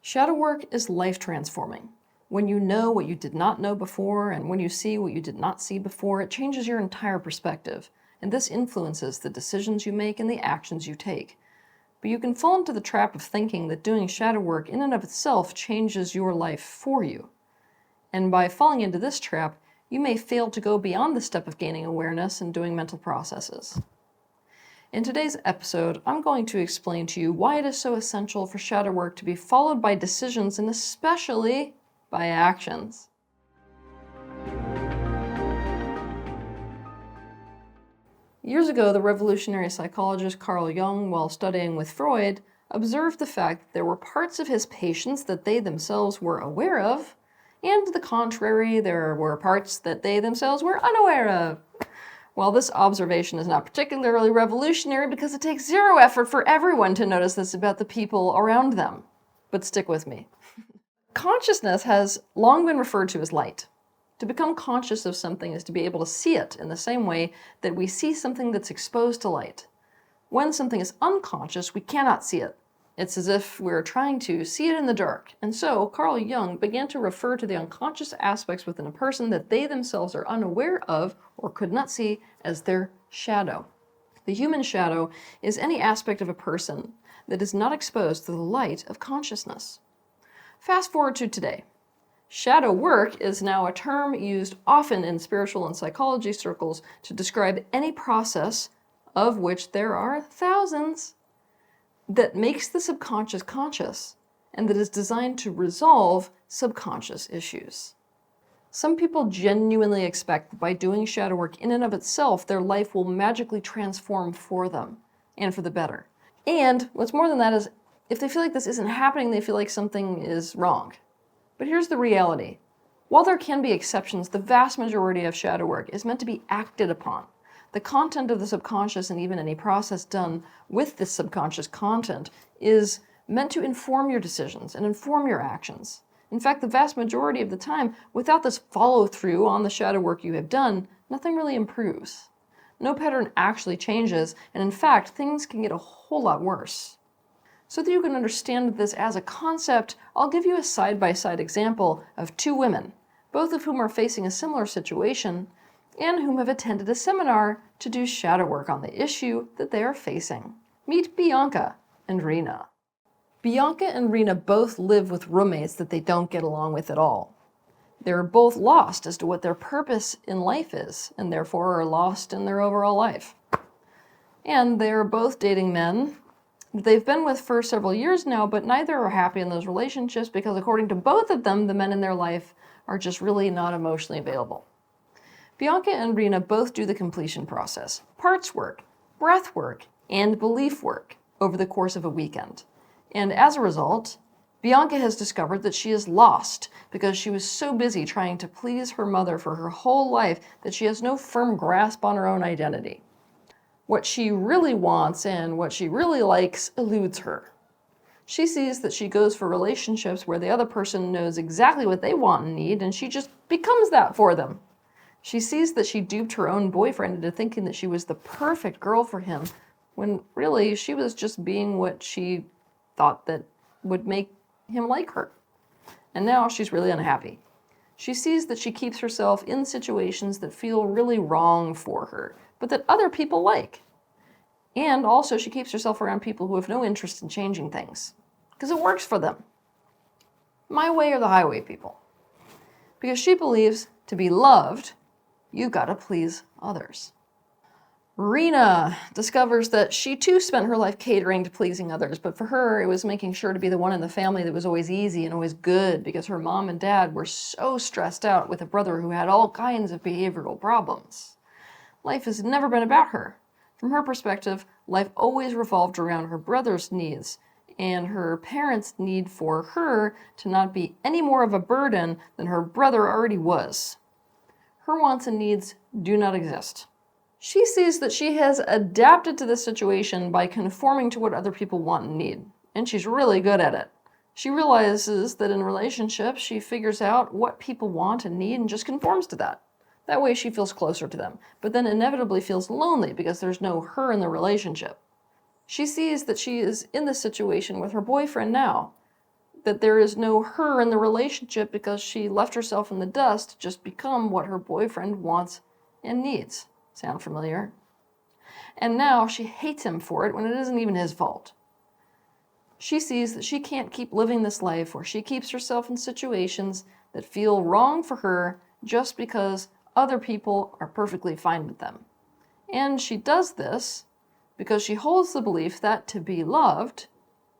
Shadow work is life transforming. When you know what you did not know before, and when you see what you did not see before, it changes your entire perspective, and this influences the decisions you make and the actions you take. But you can fall into the trap of thinking that doing shadow work in and of itself changes your life for you. And by falling into this trap, you may fail to go beyond the step of gaining awareness and doing mental processes. In today's episode, I'm going to explain to you why it is so essential for shadow work to be followed by decisions and especially by actions. Years ago, the revolutionary psychologist Carl Jung, while studying with Freud, observed the fact that there were parts of his patients that they themselves were aware of, and to the contrary, there were parts that they themselves were unaware of. Well, this observation is not particularly revolutionary because it takes zero effort for everyone to notice this about the people around them. But stick with me. Consciousness has long been referred to as light. To become conscious of something is to be able to see it in the same way that we see something that's exposed to light. When something is unconscious, we cannot see it. It's as if we're trying to see it in the dark. And so Carl Jung began to refer to the unconscious aspects within a person that they themselves are unaware of or could not see as their shadow. The human shadow is any aspect of a person that is not exposed to the light of consciousness. Fast forward to today. Shadow work is now a term used often in spiritual and psychology circles to describe any process, of which there are thousands, that makes the subconscious conscious and that is designed to resolve subconscious issues. Some people genuinely expect that by doing shadow work in and of itself, their life will magically transform for them and for the better. And what's more than that is, if they feel like this isn't happening, they feel like something is wrong. But here's the reality. While there can be exceptions, the vast majority of shadow work is meant to be acted upon. The content of the subconscious and even any process done with this subconscious content is meant to inform your decisions and inform your actions. In fact, the vast majority of the time, without this follow-through on the shadow work you have done, nothing really improves. No pattern actually changes, and in fact, things can get a whole lot worse. So that you can understand this as a concept, I'll give you a side-by-side example of two women, both of whom are facing a similar situation, and whom have attended a seminar to do shadow work on the issue that they are facing. Meet Bianca and Rena. Bianca and Rena both live with roommates that they don't get along with at all. They're both lost as to what their purpose in life is, and therefore are lost in their overall life. And they're both dating men that they've been with for several years now, but neither are happy in those relationships because according to both of them, the men in their life are just really not emotionally available. Bianca and Rena both do the completion process, parts work, breath work, and belief work over the course of a weekend. And as a result, Bianca has discovered that she is lost because she was so busy trying to please her mother for her whole life that she has no firm grasp on her own identity. What she really wants and what she really likes eludes her. She sees that she goes for relationships where the other person knows exactly what they want and need, and she just becomes that for them. She sees that she duped her own boyfriend into thinking that she was the perfect girl for him, when really she was just being what she thought that would make him like her. And now she's really unhappy. She sees that she keeps herself in situations that feel really wrong for her, but that other people like. And also she keeps herself around people who have no interest in changing things, because it works for them. My way or the highway people. Because she believes to be loved, you've got to please others. Rena discovers that she too spent her life catering to pleasing others, but for her it was making sure to be the one in the family that was always easy and always good because her mom and dad were so stressed out with a brother who had all kinds of behavioral problems. Life has never been about her. From her perspective, life always revolved around her brother's needs and her parents' need for her to not be any more of a burden than her brother already was. Her wants and needs do not exist. She sees that she has adapted to this situation by conforming to what other people want and need, and she's really good at it. She realizes that in relationships, she figures out what people want and need and just conforms to that. That way she feels closer to them, but then inevitably feels lonely because there's no her in the relationship. She sees that she is in this situation with her boyfriend now, that there is no her in the relationship because she left herself in the dust to just become what her boyfriend wants and needs. Sound familiar? And now she hates him for it when it isn't even his fault. She sees that she can't keep living this life where she keeps herself in situations that feel wrong for her just because other people are perfectly fine with them. And she does this because she holds the belief that to be loved,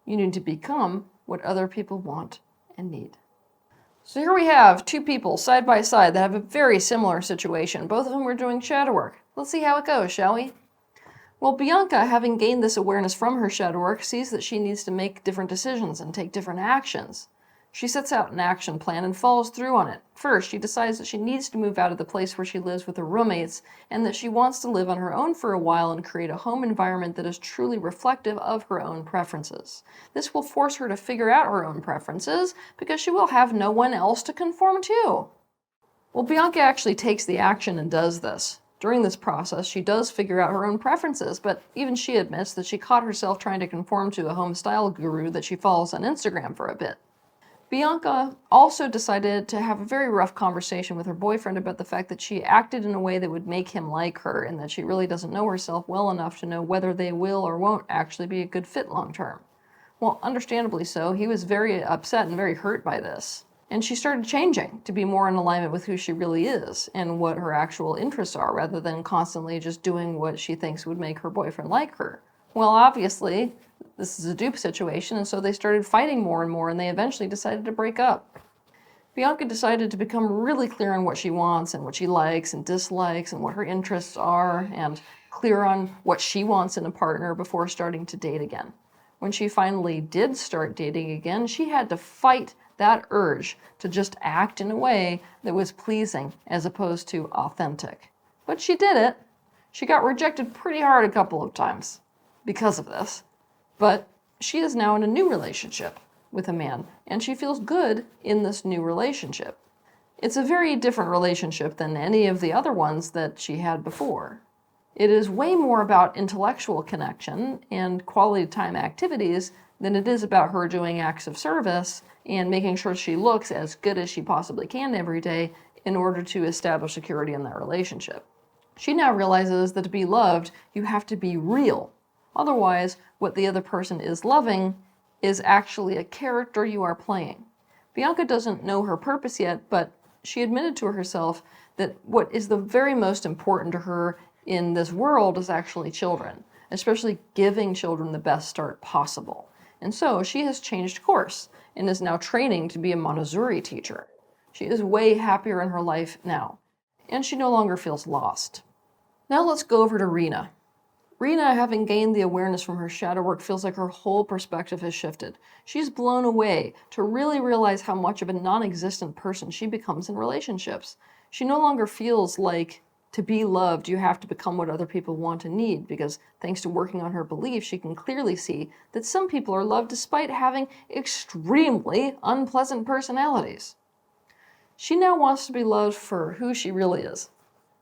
you need to become what other people want and need. So here we have two people side by side that have a very similar situation. Both of them are doing shadow work. Let's see how it goes, shall we? Well, Bianca, having gained this awareness from her shadow work, sees that she needs to make different decisions and take different actions. She sets out an action plan and follows through on it. First, she decides that she needs to move out of the place where she lives with her roommates and that she wants to live on her own for a while and create a home environment that is truly reflective of her own preferences. This will force her to figure out her own preferences because she will have no one else to conform to. Well, Bianca actually takes the action and does this. During this process, she does figure out her own preferences, but even she admits that she caught herself trying to conform to a home style guru that she follows on Instagram for a bit. Bianca also decided to have a very rough conversation with her boyfriend about the fact that she acted in a way that would make him like her and that she really doesn't know herself well enough to know whether they will or won't actually be a good fit long term. Well, understandably so, he was very upset and very hurt by this. And she started changing to be more in alignment with who she really is and what her actual interests are, rather than constantly just doing what she thinks would make her boyfriend like her. Well, obviously, this is a dupe situation, and so they started fighting more and more, and they eventually decided to break up. Bianca decided to become really clear on what she wants and what she likes and dislikes and what her interests are, and clear on what she wants in a partner before starting to date again. When she finally did start dating again, she had to fight that urge to just act in a way that was pleasing as opposed to authentic. But she did it. She got rejected pretty hard a couple of times because of this. But she is now in a new relationship with a man, and she feels good in this new relationship. It's a very different relationship than any of the other ones that she had before. It is way more about intellectual connection and quality time activities than it is about her doing acts of service and making sure she looks as good as she possibly can every day in order to establish security in that relationship. She now realizes that to be loved, you have to be real. Otherwise, what the other person is loving is actually a character you are playing. Bianca doesn't know her purpose yet, but she admitted to herself that what is the very most important to her in this world is actually children, especially giving children the best start possible. And so she has changed course and is now training to be a Montessori teacher. She is way happier in her life now, and she no longer feels lost. Now let's go over to Rena. Rena, having gained the awareness from her shadow work, feels like her whole perspective has shifted. She's blown away to really realize how much of a non-existent person she becomes in relationships. She no longer feels like to be loved, you have to become what other people want and need, because thanks to working on her beliefs, she can clearly see that some people are loved despite having extremely unpleasant personalities. She now wants to be loved for who she really is.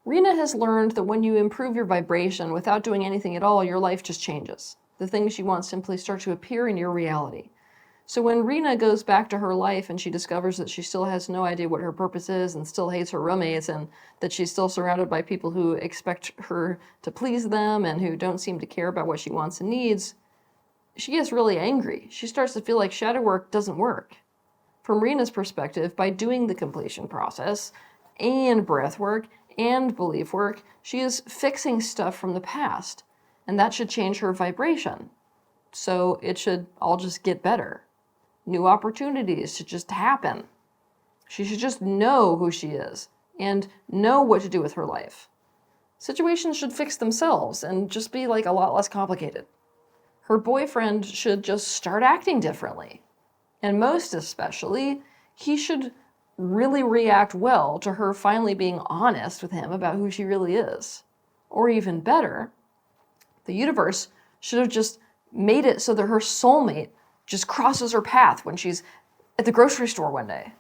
Rena has learned that when you improve your vibration without doing anything at all, your life just changes. The things you want simply start to appear in your reality. So when Rena goes back to her life and she discovers that she still has no idea what her purpose is and still hates her roommates and that she's still surrounded by people who expect her to please them and who don't seem to care about what she wants and needs, she gets really angry. She starts to feel like shadow work doesn't work. From Rena's perspective, by doing the completion process and breath work and belief work, she is fixing stuff from the past, and that should change her vibration. So it should all just get better. New opportunities should just happen. She should just know who she is and know what to do with her life. Situations should fix themselves and just be like a lot less complicated. Her boyfriend should just start acting differently. And most especially, he should really react well to her finally being honest with him about who she really is. Or even better, the universe should have just made it so that her soulmate just crosses her path when she's at the grocery store one day.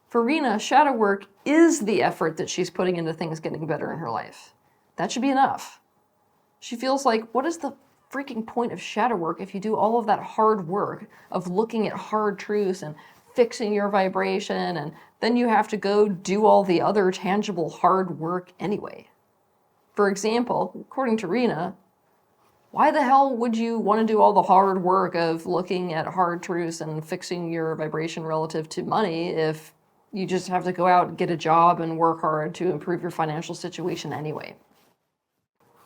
For Rena, shadow work is the effort that she's putting into things getting better in her life. That should be enough. She feels like, what is the freaking point of shadow work if you do all of that hard work of looking at hard truths and fixing your vibration, and then you have to go do all the other tangible hard work anyway? For example, according to Rena, why the hell would you want to do all the hard work of looking at hard truths and fixing your vibration relative to money if you just have to go out and get a job and work hard to improve your financial situation anyway?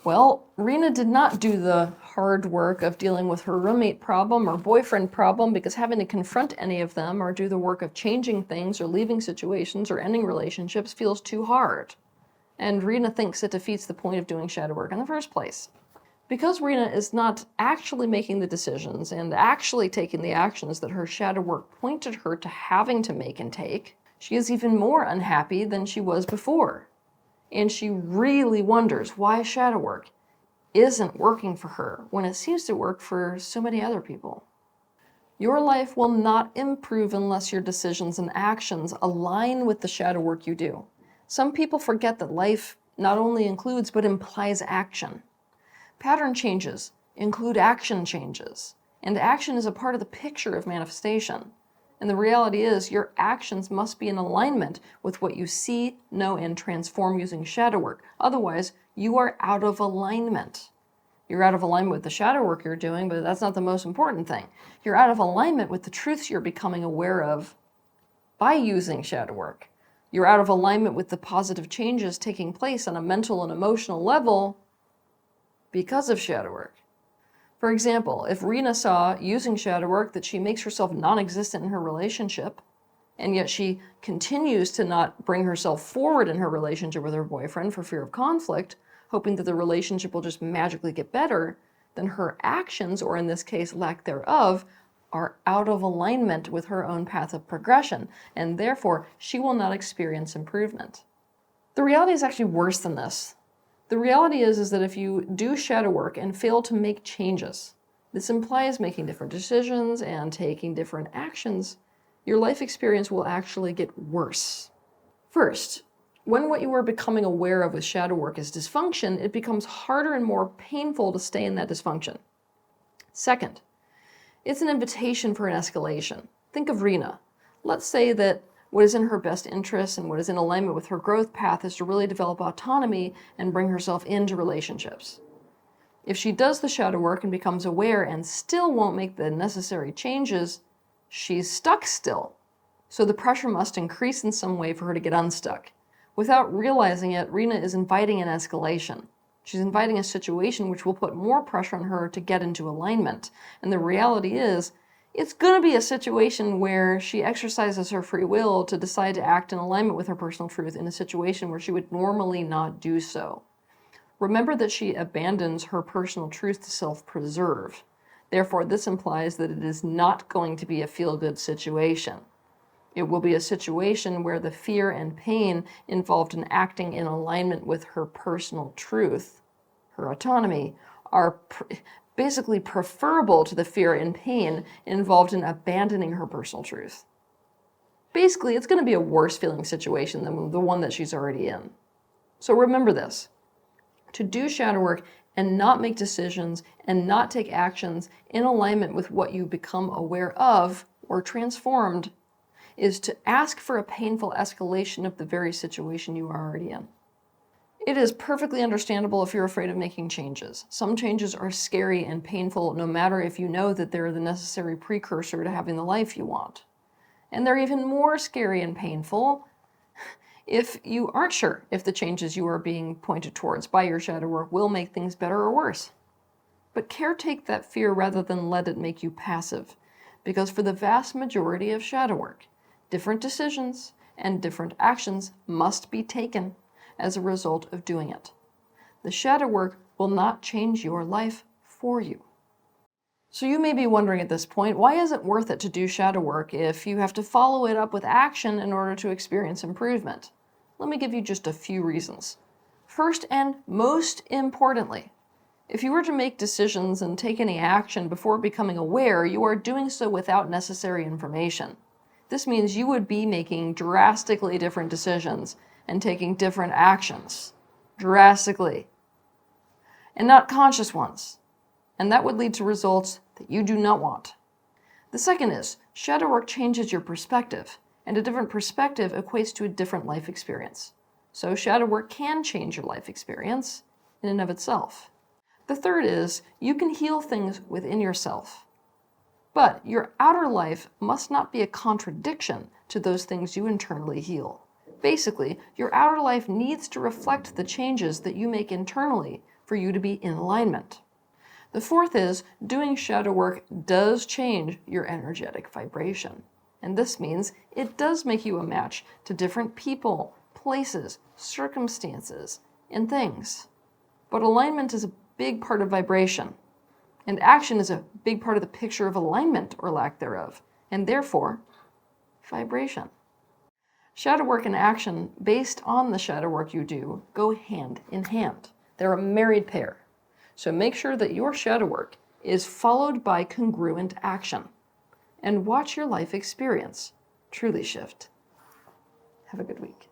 Well, Rena did not do the hard work of dealing with her roommate problem or boyfriend problem because having to confront any of them or do the work of changing things or leaving situations or ending relationships feels too hard. And Rena thinks it defeats the point of doing shadow work in the first place. Because Rena is not actually making the decisions and actually taking the actions that her shadow work pointed her to having to make and take, she is even more unhappy than she was before. And she really wonders why shadow work isn't working for her when it seems to work for so many other people. Your life will not improve unless your decisions and actions align with the shadow work you do. Some people forget that life not only includes but implies action. Pattern changes include action changes, and action is a part of the picture of manifestation. And the reality is, your actions must be in alignment with what you see, know, and transform using shadow work. Otherwise, you are out of alignment. You're out of alignment with the shadow work you're doing, but that's not the most important thing. You're out of alignment with the truths you're becoming aware of by using shadow work. You're out of alignment with the positive changes taking place on a mental and emotional level because of shadow work. For example, if Rena saw using shadow work that she makes herself non-existent in her relationship, and yet she continues to not bring herself forward in her relationship with her boyfriend for fear of conflict, hoping that the relationship will just magically get better, then her actions, or in this case lack thereof, are out of alignment with her own path of progression, and therefore she will not experience improvement. The reality is actually worse than this. The reality is that if you do shadow work and fail to make changes, this implies making different decisions and taking different actions, your life experience will actually get worse. First, when what you are becoming aware of with shadow work is dysfunction, it becomes harder and more painful to stay in that dysfunction. Second, it's an invitation for an escalation. Think of Rena. Let's say that what is in her best interest and what is in alignment with her growth path is to really develop autonomy and bring herself into relationships. If she does the shadow work and becomes aware and still won't make the necessary changes, she's stuck still. So the pressure must increase in some way for her to get unstuck. Without realizing it, Rena is inviting an escalation. She's inviting a situation which will put more pressure on her to get into alignment. And the reality is, it's going to be a situation where she exercises her free will to decide to act in alignment with her personal truth in a situation where she would normally not do so. Remember that she abandons her personal truth to self-preserve. Therefore, this implies that it is not going to be a feel-good situation. It will be a situation where the fear and pain involved in acting in alignment with her personal truth, her autonomy, are basically preferable to the fear and pain involved in abandoning her personal truth. Basically, it's going to be a worse feeling situation than the one that she's already in. So remember this. To do shadow work and not make decisions and not take actions in alignment with what you become aware of or transformed is to ask for a painful escalation of the very situation you are already in. It is perfectly understandable if you're afraid of making changes. Some changes are scary and painful no matter if you know that they're the necessary precursor to having the life you want. And they're even more scary and painful if you aren't sure if the changes you are being pointed towards by your shadow work will make things better or worse. But caretake that fear rather than let it make you passive, because for the vast majority of shadow work, different decisions and different actions must be taken as a result of doing it. The shadow work will not change your life for you. So you may be wondering at this point, why is it worth it to do shadow work if you have to follow it up with action in order to experience improvement? Let me give you just a few reasons. First and most importantly, if you were to make decisions and take any action before becoming aware, you are doing so without necessary information. This means you would be making drastically different decisions and taking different actions. Drastically. And not conscious ones. and that would lead to results that you do not want. The second is, shadow work changes your perspective, and a different perspective equates to a different life experience. So shadow work can change your life experience in and of itself. The third is, you can heal things within yourself. But your outer life must not be a contradiction to those things you internally heal. Basically, your outer life needs to reflect the changes that you make internally for you to be in alignment. The fourth is, doing shadow work does change your energetic vibration. And this means it does make you a match to different people, places, circumstances, and things. But alignment is a big part of vibration. And action is a big part of the picture of alignment or lack thereof, and therefore, vibration. Shadow work and action based on the shadow work you do go hand in hand. They're a married pair. So make sure that your shadow work is followed by congruent action. And watch your life experience truly shift. Have a good week.